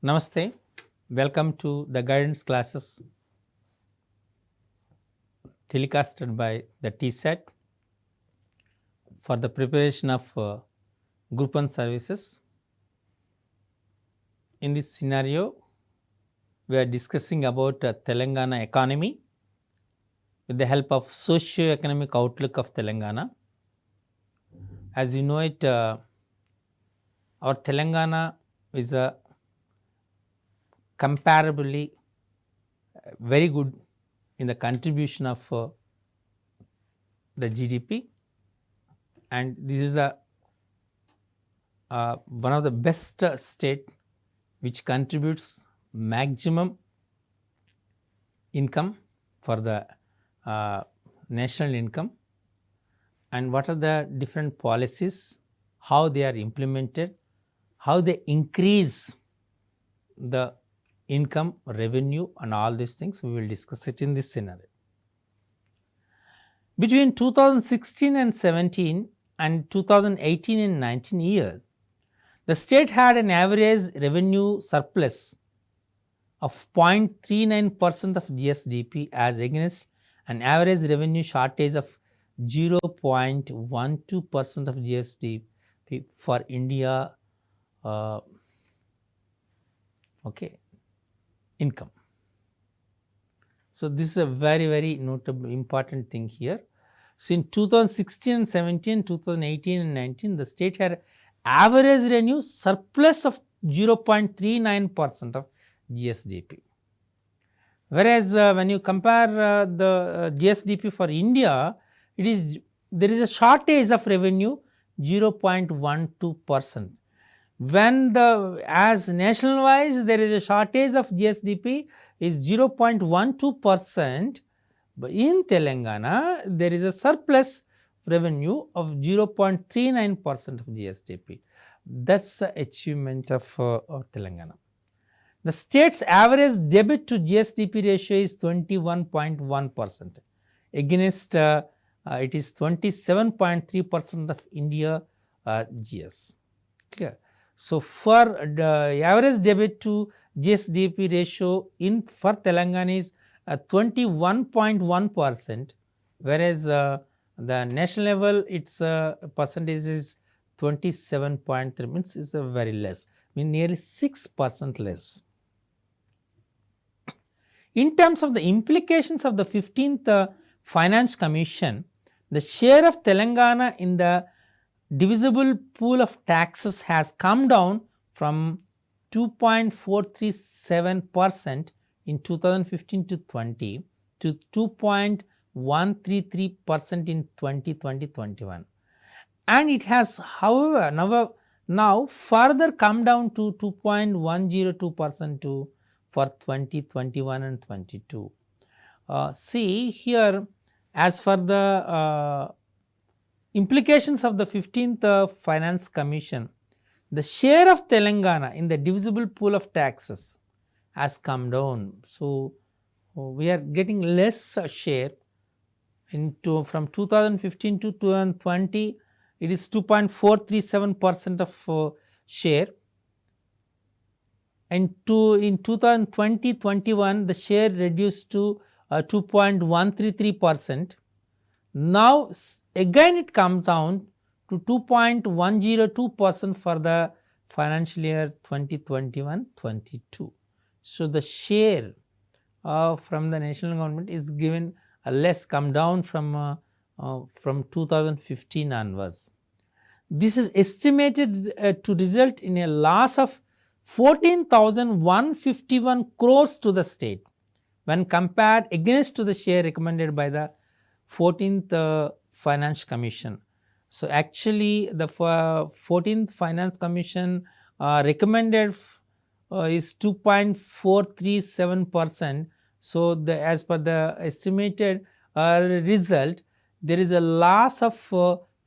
Namaste, welcome to the guidance classes telecasted by the TSAT for the preparation of Group 1 services. In this scenario, we are discussing about Telangana economy with the help of socio-economic outlook of Telangana. As you know it, our Telangana is a comparably very good in the contribution of the GDP, and this is one of the best state which contributes maximum income for the national income. And what are the different policies, how they are implemented, how they increase the income, revenue and all these things, we will discuss it in this scenario. Between 2016 and 17 and 2018 and 19 year, the state had an average revenue surplus of 0.39% of GSDP as against an average revenue shortage of 0.12% of GSDP for India income. So, this is a very notable important thing here. So, in 2016 and 17, 2018 and 19, the state had average revenue surplus of 0.39% of GSDP. Whereas, when you compare the GSDP for India, there is a shortage of revenue 0.12%. When as national wise there is a shortage of GSDP is 0.12%, but in Telangana there is a surplus revenue of 0.39% of GSDP. That's the achievement of Telangana. The state's average debit to GSDP ratio is 21.1%. Against it is 27.3% of India GS. Clear? So, for the average debit to GSDP ratio for Telangana is 21.1%, whereas the national level its percentage is 27.3, means is a very less, nearly 6% less. In terms of the implications of the 15th Finance Commission, the share of Telangana in the divisible pool of taxes has come down from 2.437% in 2015 to 20 to 2.133% in 2020-21, and it has however now further come down to 2.102% for 2021 and 22. See here, as for the implications of the 15th Finance Commission, the share of Telangana in the divisible pool of taxes has come down. So, we are getting less share from 2015 to 2020, it is 2.437% of share, and in 2020-21 the share reduced to 2.133%. Now, again it comes down to 2.102% for the financial year 2021-22. So, the share from the national government is given a less, come down from 2015 onwards. This is estimated to result in a loss of 14,151 crores to the state when compared against to the share recommended by the 14th Finance Commission. So, actually the 14th Finance Commission recommended is 2.437%. So, as per the estimated result, there is a loss of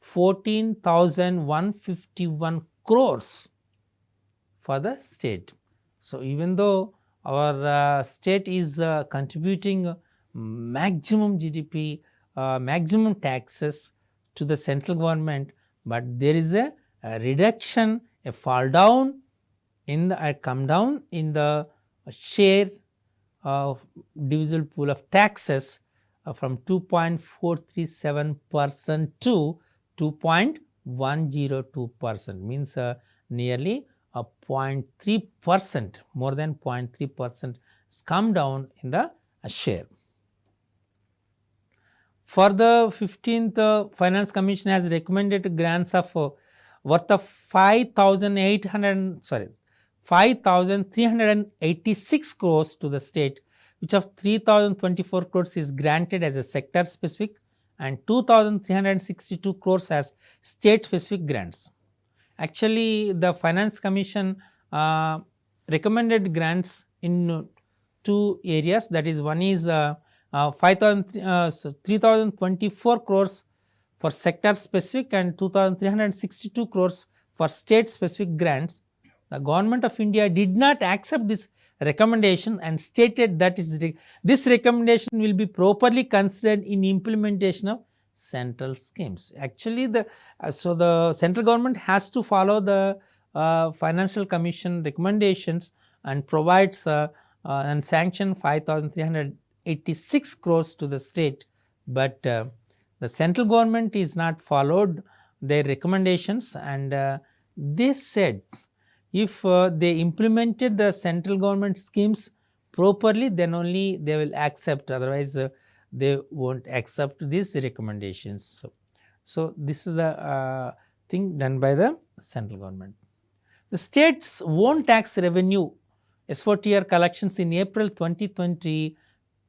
14,151 crores for the state. So, even though our state is contributing maximum GDP, maximum taxes to the central government, but there is a reduction, a fall down in the come down in the share of divisible pool of taxes from 2.437% to 2.102%, means nearly 0.3%, more than 0.3% has come down in the share. For the 15th Finance Commission has recommended grants of worth of 5,386 crores to the state, which of 3,024 crores is granted as a sector specific and 2,362 crores as state specific grants. Actually, the Finance Commission recommended grants in two areas, that is, one is 3,024 crores for sector specific and 2,362 crores for state specific grants. The Government of India did not accept this recommendation and stated that this recommendation will be properly considered in implementation of central schemes. Actually, the central government has to follow the Financial Commission recommendations and provides and sanction 5,386 crores to the state, but the central government is not followed their recommendations, and they said if they implemented the central government schemes properly, then only they will accept, otherwise they won't accept these recommendations. So this is the thing done by the central government. The state's own tax revenue 𝗧-𝗦𝗔𝗧 collections in April 2020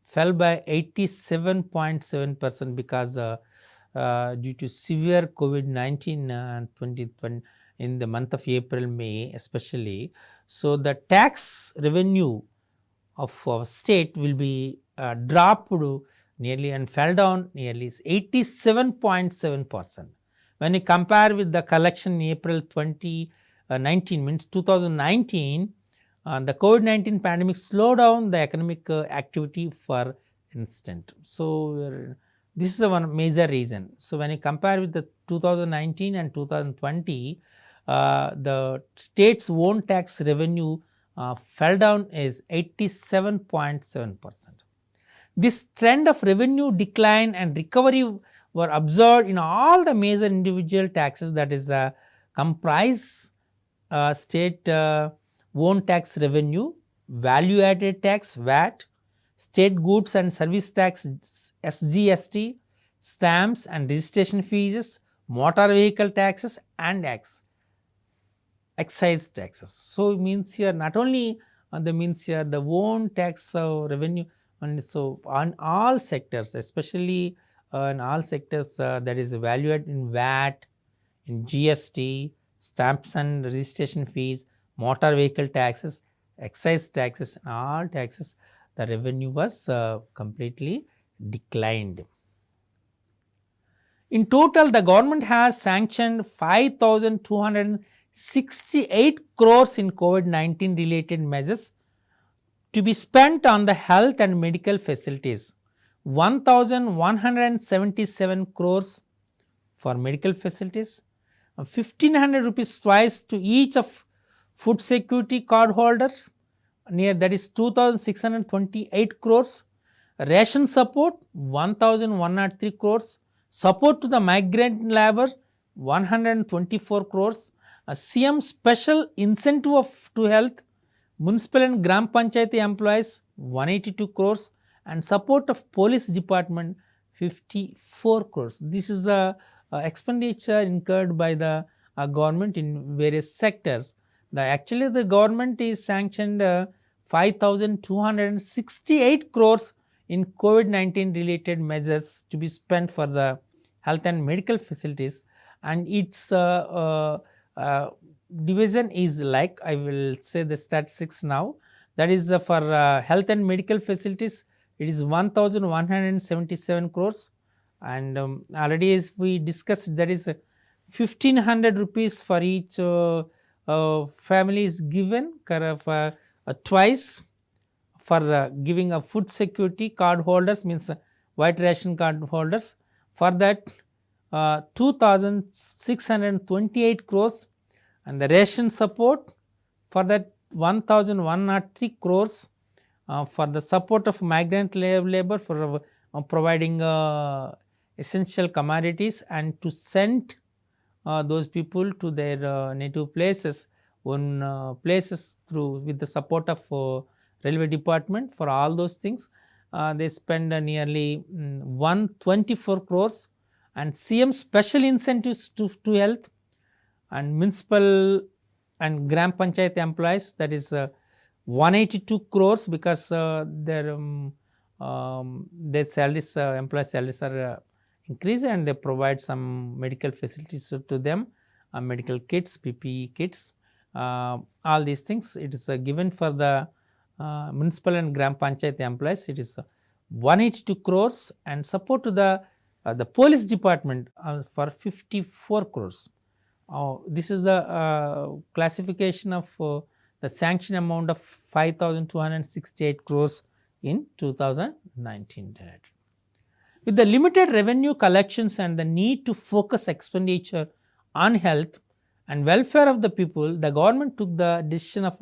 fell by 87.7% because due to severe COVID-19 in the month of April, May especially. So the tax revenue of our state will be dropped nearly and fell down nearly 87.7%. When you compare with the collection in April 2019, means 2019, the COVID-19 pandemic slowed down the economic activity for instant. So this is one major reason. So when you compare with the 2019 and 2020, the state's own tax revenue fell down is 87.7%. This trend of revenue decline and recovery were observed in all the major individual taxes, that is comprise state own tax revenue, value added tax VAT, state goods and service tax SGST, stamps and registration fees, motor vehicle taxes and excise taxes. So it means here not only the own tax revenue, and so on all sectors, especially in all sectors, that is value added in VAT, in GST, stamps and registration fees, motor vehicle taxes, excise taxes, all taxes, the revenue was completely declined. In total, the government has sanctioned 5,268 crores in COVID-19 related measures to be spent on the health and medical facilities, 1,177 crores for medical facilities, 1,500 rupees twice to each of food security card holders, that is 2,628 crores, ration support 1,103 crores, support to the migrant labor 124 crores, a CM special incentive to health, municipal and gram panchayati employees 182 crores, and support of police department 54 crores. This is the expenditure incurred by the government in various sectors. Actually the government is sanctioned 5,268 crores in COVID-19 related measures to be spent for the health and medical facilities, and its division is like, I will say the statistics now, that is for health and medical facilities it is 1,177 crores, and already as we discussed, that is 1,500 rupees for each family is given twice for giving a food security card holders, means white ration card holders. For that 2,628 crores, and the ration support For that 1103 crores for the support of migrant labor for providing essential commodities and to send those people to their native places on places through with the support of railway department. For all those things they spend nearly 124 crores, and CM special incentives to health and municipal and gram panchayat employees, that is 182 crores because their salaries, employee salaries are increased, and they provide some medical facilities to them, medical kits, PPE kits, all these things. It is given for the municipal and gram panchayat employees. It is 182 crores, and support to the police department for 54 crores. This is the classification of the sanction amount of 5,268 crores in 2019. With the limited revenue collections and the need to focus expenditure on health and welfare of the people, the government took the decision of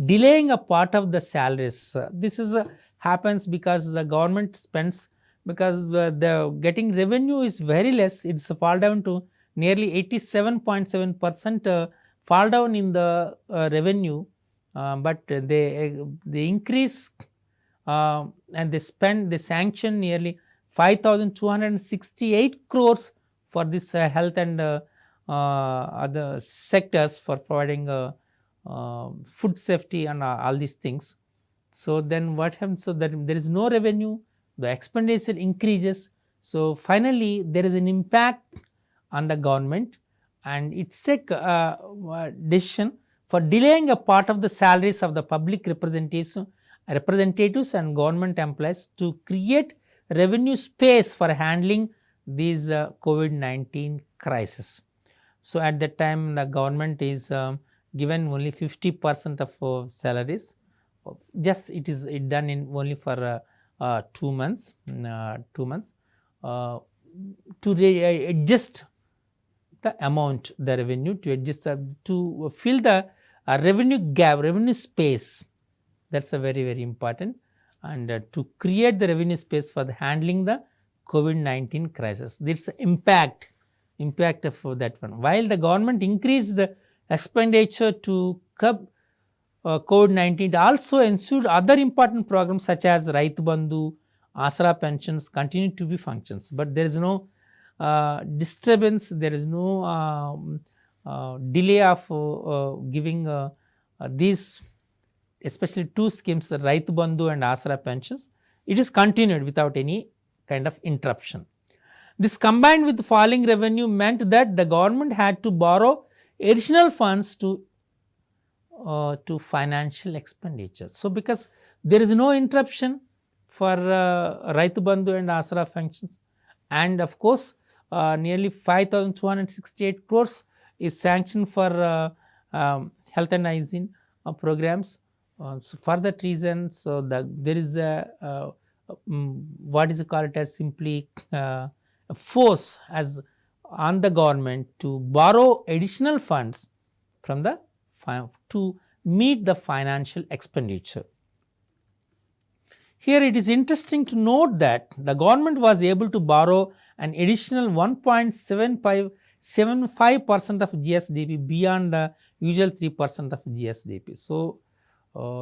delaying a part of the salaries. This is happens because the government spends, because the getting revenue is very less. It's fall down to nearly 87.7% fall down in the revenue, but they increase and they sanction nearly 5,268 crores for this health and other sectors for providing food safety and all these things. So then what happens? So that there is no revenue, the expenditure increases. So finally there is an impact on the government, and it's a decision for delaying a part of the salaries of the public representatives and government employees to create revenue space for handling these COVID-19 crisis. So at that time the government is given only 50% of salaries. Just it is done in only for 2 months, to adjust the amount, the revenue, to adjust to fill the revenue gap, revenue space. That's a very important, and to create the revenue space for the handling the COVID-19 crisis. This impact of that one. While the government increased the expenditure to curb COVID-19, it also ensured other important programs such as Raitu Bandhu, Asra pensions continue to be functions, but there is no disturbance, there is no delay of giving these, especially two schemes, the Raitu Bandhu and Asra pensions. It is continued without any kind of interruption. This combined with falling revenue meant that the government had to borrow additional funds to financial expenditure. So because there is no interruption for Raitu Bandhu and Asra functions, and of course nearly 5,268 crores is sanctioned for health and hygiene programs. So for that reason, so there is a what is called as simply a force as on the government to borrow additional funds from the to meet the financial expenditure. Here it is interesting to note that the government was able to borrow an additional 1.75% of GSDP beyond the usual 3% of GSDP. So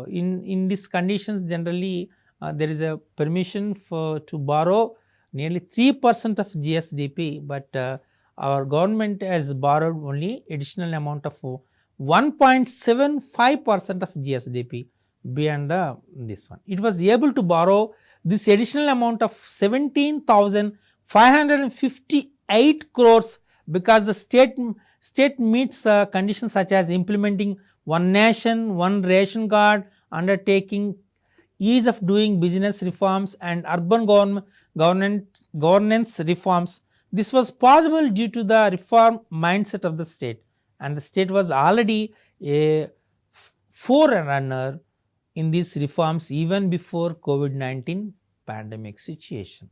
in these conditions, generally there is a permission to borrow nearly 3% of GSDP, but our government has borrowed only additional amount of 1.75% of GSDP beyond this one. It was able to borrow this additional amount of 17,558 crores because the state meets conditions such as implementing one nation, one ration card, undertaking ease of doing business reforms and urban governance reforms. This was possible due to the reform mindset of the state, and the state was already a forerunner in these reforms even before COVID-19 pandemic situation.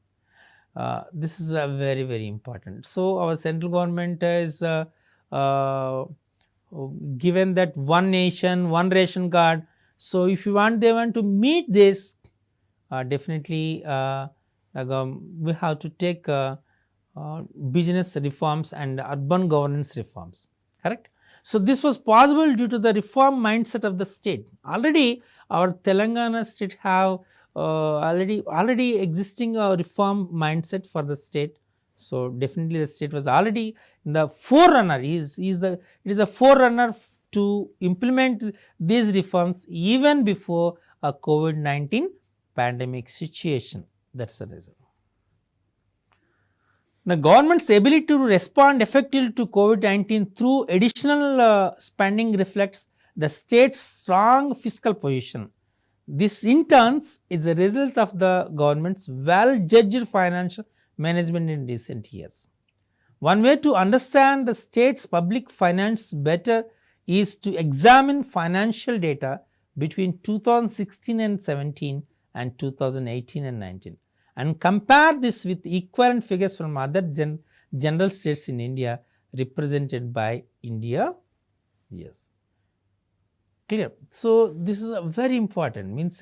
This is very important. So our central government is given that one nation, one ration card. So, if they want to meet this, definitely we have to take business reforms and urban governance reforms, correct. So, this was possible due to the reform mindset of the state. Already our Telangana state have already existing reform mindset for the state. So, definitely the state was already in the forerunner, it is a forerunner to implement these reforms even before a COVID-19 pandemic situation. That is the reason. The government's ability to respond effectively to COVID-19 through additional spending reflects the state's strong fiscal position. This in turn is a result of the government's well-judged financial management in recent years. One way to understand the state's public finance better is to examine financial data between 2016 and 17 and 2018 and 19 and compare this with equivalent figures from other general states in India represented by India. Yes, clear. So, this is very important, means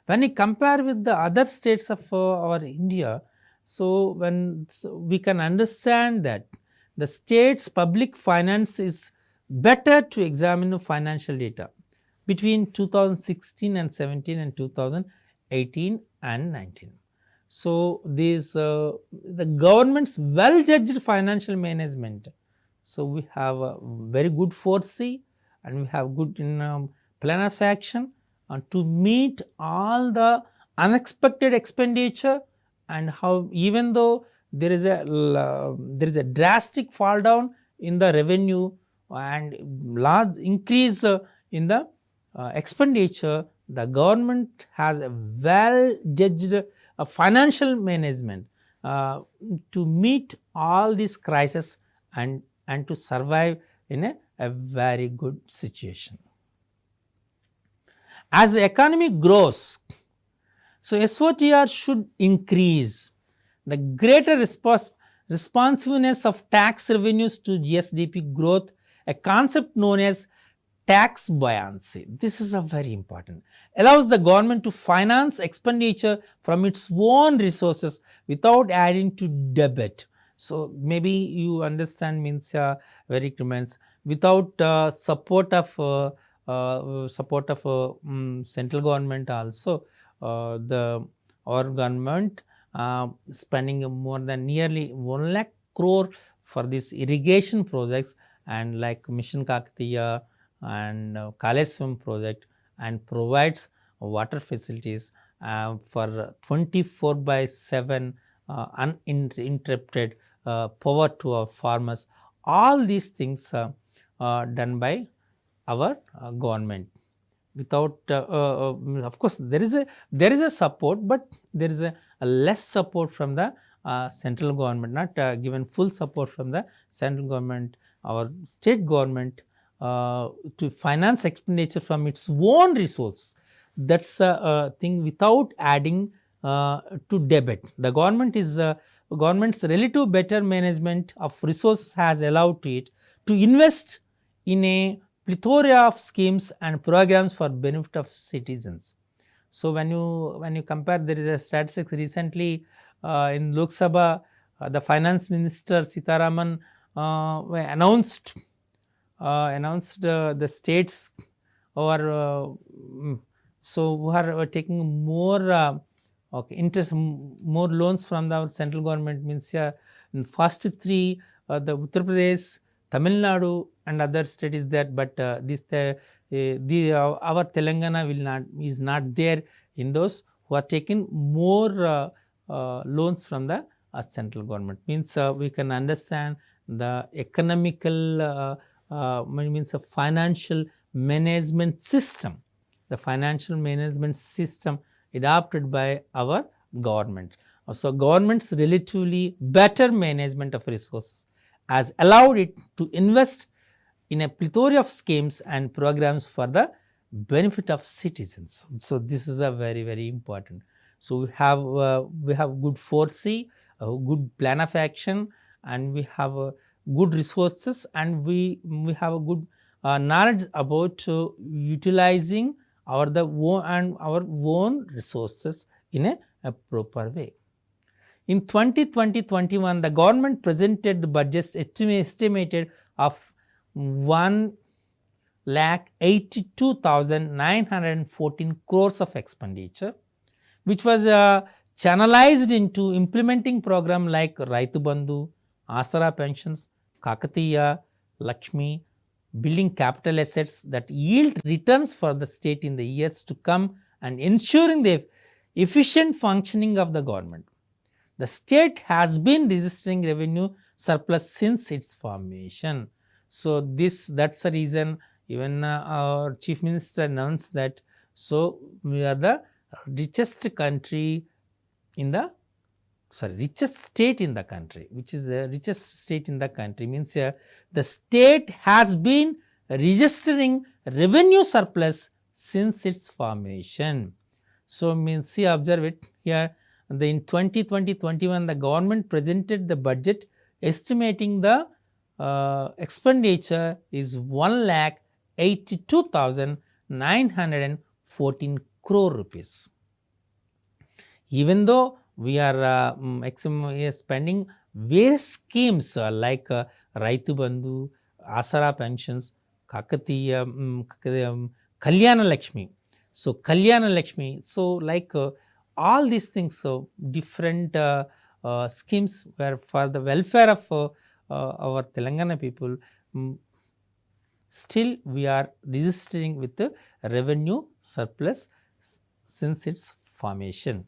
when you compare with the other states of our India, so we can understand that the state's public finance is better to examine the financial data between 2016 and 17 and 2018 and 19. So, the government's well-judged financial management. So, we have a very good 𝗧𝗦𝗔𝗧 and we have good plan of action to meet all the unexpected expenditure, and how even though there is a drastic fall down in the revenue and large increase in the expenditure, the government has a well-judged financial management to meet all these crises and to survive in a very good situation. As the economy grows, so SOTR should increase. The greater responsiveness of tax revenues to GSDP growth, a concept known as tax buoyancy. This is a very important. Allows the government to finance expenditure from its own resources without adding to debt. So, maybe you understand, means very comments without support of central government also. Our government spending more than nearly 1 lakh crore for these irrigation projects, and like Mission Kakatiya and Kaleswaram project, and provides water facilities for 24/7 uninterrupted power to our farmers. All these things done by our government. Without of course there is a support, but there is a less support from the central government, not given full support from the central government. Our state government to finance expenditure from its own resource, that is a thing without adding to debt. The government's relative better management of resources has allowed to it to invest in a plethora of schemes and programs for benefit of citizens. So, when you compare, there is a statistics recently in Lok Sabha, the finance minister Sitaraman announced the states or who are taking more interest, more loans from our central government, means in first three the Uttar Pradesh, Tamil Nadu and other states is there, but our Telangana is not there in those who are taking more loans from the central government. Means we can understand the economical means a financial management system, the financial management system adopted by our government. So, government's relatively better management of resources has allowed it to invest in a plethora of schemes and programs for the benefit of citizens. So, this is a very, very important. So, we have good 𝗧𝗦𝗔𝗧, a good plan of action, and we have good resources, and we have a good knowledge about utilizing our own resources in a proper way. In 2020-21, the government presented the budget estimated of 1,82,914 crores of expenditure, which was channelized into implementing program like Raitu Bandhu, Asara pensions, Kakatiya, Lakshmi, building capital assets that yield returns for the state in the years to come and ensuring the efficient functioning of the government. The state has been registering revenue surplus since its formation. So, that's the reason even our Chief Minister announced that, so we are the richest country in the, richest state in the country, which is the richest state in the country, means the state has been registering revenue surplus since its formation. So, means see, observe it here, in 2020-21 the government presented the budget estimating the expenditure is 1,82,914 crore rupees. Even though we are spending various schemes like Raitu Bandhu, Asara pensions, Kakatiya, Kalyana Lakshmi. So, Kalyana Lakshmi, so like all these things, so different schemes were for the welfare of our Telangana people, still we are registering with the revenue surplus since its formation.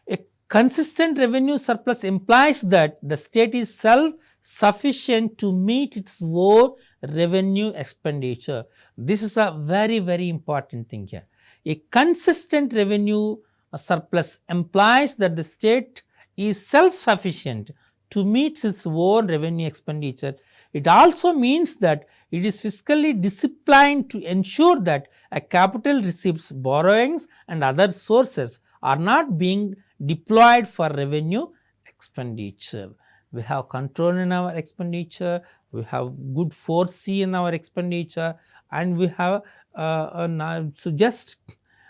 A consistent revenue surplus implies that the state is self-sufficient to meet its own revenue expenditure. This is a very, very important thing here. A consistent revenue surplus implies that the state is self-sufficient to meet its own revenue expenditure. It also means that it is fiscally disciplined to ensure that a capital receipts, borrowings and other sources are not being deployed for revenue expenditure. We have control in our expenditure, we have good foresight in our expenditure, and we have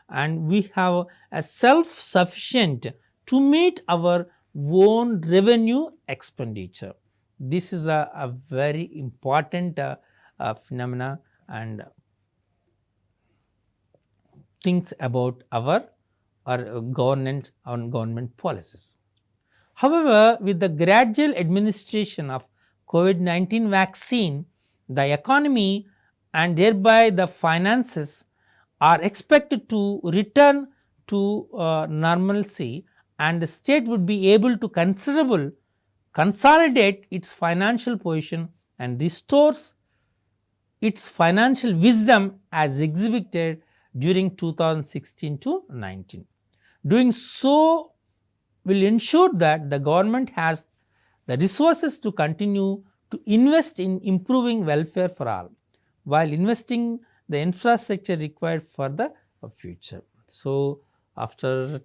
and we have a self-sufficient to meet our own revenue expenditure. This is a very important phenomena and things about our government policies. However, with the gradual administration of COVID-19 vaccine, the economy and thereby the finances are expected to return to normalcy, and the state would be able to consolidate its financial position and restores its financial wisdom as exhibited during 2016-19. Doing so will ensure that the government has the resources to continue to invest in improving welfare for all, while investing the infrastructure required for the future. So, after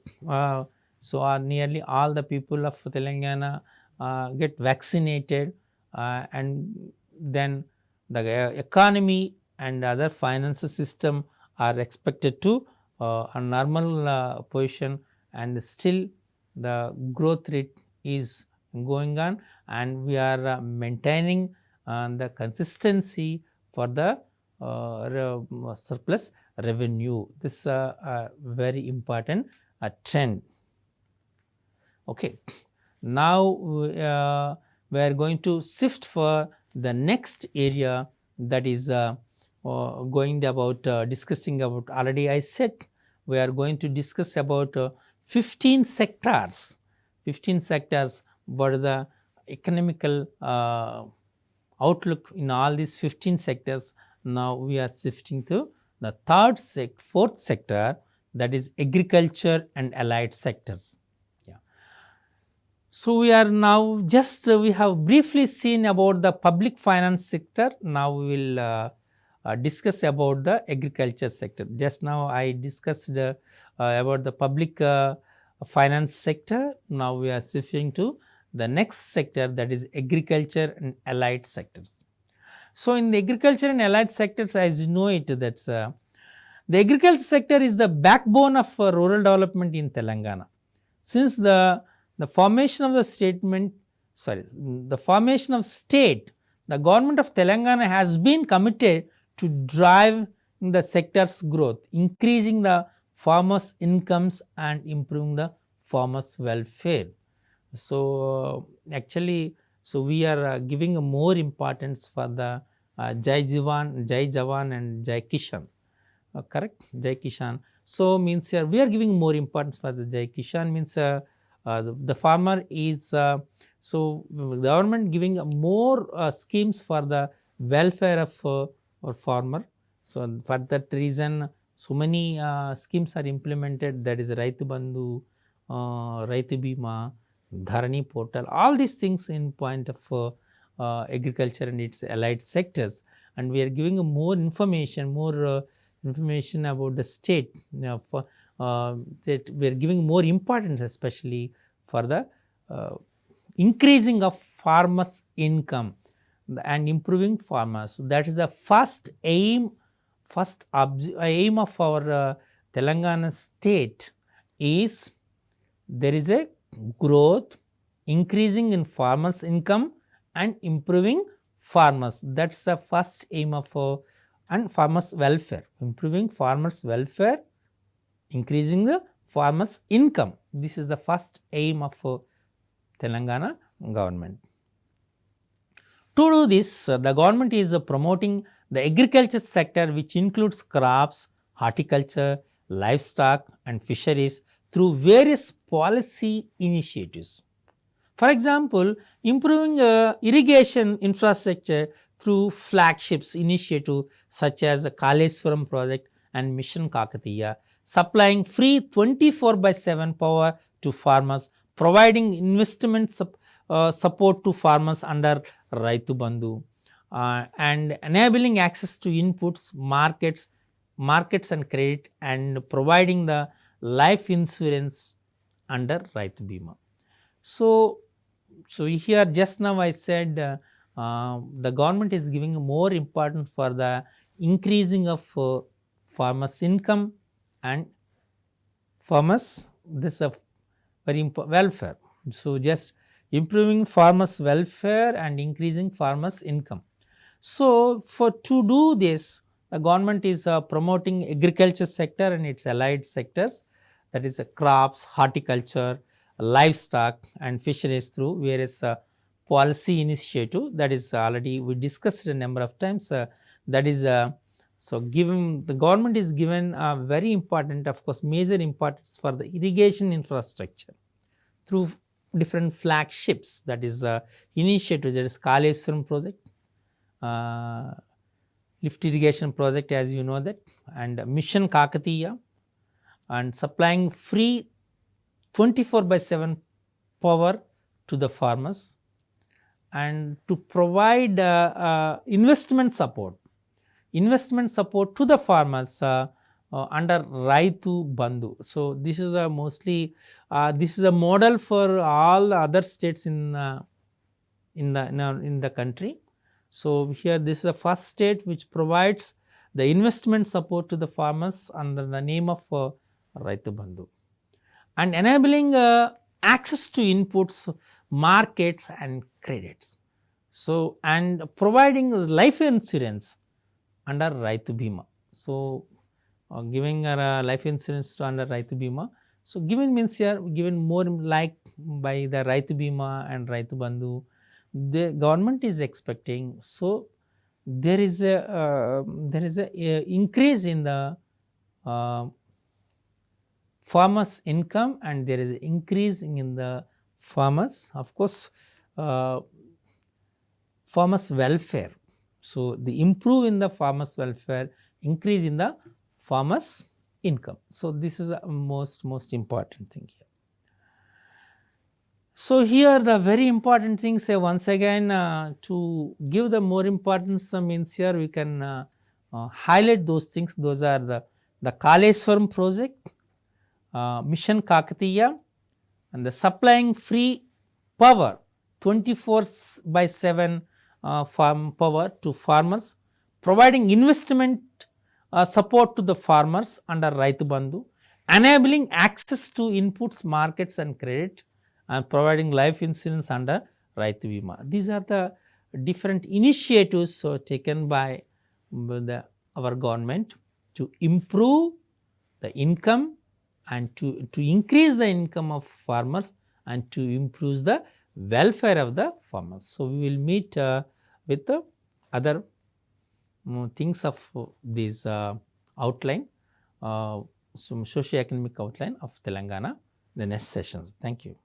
nearly all the people of Telangana get vaccinated, and then the economy and other financial system are expected to a normal position, and still the growth rate is going on, and we are maintaining the consistency for the surplus revenue. This is a very important trend. Okay. Now, we are going to shift for the next area, that is discussing about, already I said we are going to discuss about 15 sectors. 15 sectors, what are the economical outlook in all these 15 sectors. Now, we are shifting to the fourth sector, that is agriculture and allied sectors. So, we are now we have briefly seen about the public finance sector. Now, we will discuss about the agriculture sector. Just now I discussed about the public finance sector. Now, we are shifting to the next sector, that is agriculture and allied sectors. So, in the agriculture and allied sectors, as you know it, that's the agriculture sector is the backbone of rural development in Telangana. Since the formation of the formation of state, the government of Telangana has been committed to drive the sector's growth, increasing the farmers' incomes and improving the farmers' welfare. So, actually, so we are giving more importance for the Jai Jawan and Jai Kishan. Correct? Jai Kishan. So, means here we are giving more importance for the Jai Kishan, means the farmer is, so government giving more schemes for the welfare of our farmer. So, for that reason, so many schemes are implemented, that is Raitu Bandhu, Raitu Bima, Dharani portal, all these things in point of agriculture and its allied sectors. And we are giving more information, about the state, that we are giving more importance especially for the increasing of farmers' income and improving farmers. That is the first aim of our Telangana state is there is a growth, increasing in farmers' income and improving farmers. That's the first aim of and farmers' welfare, improving farmers' welfare, increasing the farmers' income. This is the first aim of Telangana government. To do this, the government is promoting the agriculture sector, which includes crops, horticulture, livestock and fisheries through various policy initiatives. For example, improving irrigation infrastructure through flagships initiative such as the 𝗂𝗽𝗱𝗁 project and Mission Kakatiya, supplying free 24/7 power to farmers, providing investment support to farmers under Raitu Bandhu, and enabling access to inputs, markets and credit, and providing the life insurance under Raitu Bima. So here just now I said the government is giving more importance for the increasing of farmers' income and farmers, this is a very important welfare. So, just improving farmers' welfare and increasing farmers' income. So, to do this, the government is promoting agriculture sector and its allied sectors, that is crops, horticulture, livestock and fisheries through various policy initiative, that is already we discussed a number of times, that is so given the government is given very important, of course major importance for the irrigation infrastructure through different flagships, that is initiative, that is 𝗂𝗽𝗱𝗁 project, lift irrigation project, as you know that, and Mission Kakatiya, and supplying free 24/7 power to the farmers, and to provide investment support to the farmers under Raitu Bandhu. So, this is a mostly this is a model for all other states in the country. So, here this is the first state which provides the investment support to the farmers under the name of Raitu Bandhu, and enabling access to inputs, markets and credits. So, and providing life insurance under Raitu Bima. So, giving life insurance to under Raitu Bima. So, given means here given more like by the Raitu Bima and Raitu Bandhu, the government is expecting. So, there is a increase in the farmers' income, and there is increase in the farmers, of course, farmers' welfare. So, the improve in the farmers' welfare, increase in the farmers' income. So, this is the most important thing here. So, here the very important thing, say once again to give the more importance means here we can highlight those things. Those are the 𝗂𝗽𝗱𝗁 project, Mission Kakatiya, and the supplying free power 24/7 farm power to farmers, providing investment support to the farmers under Raitu Bandhu, enabling access to inputs, markets and credit, and providing life insurance under Raitu Bima. These are the different initiatives taken by our government to improve the income and to increase the income of farmers and to improve the welfare of the farmers. So, we will meet with other things of this outline, some socio-economic outline of Telangana in the next sessions. Thank you.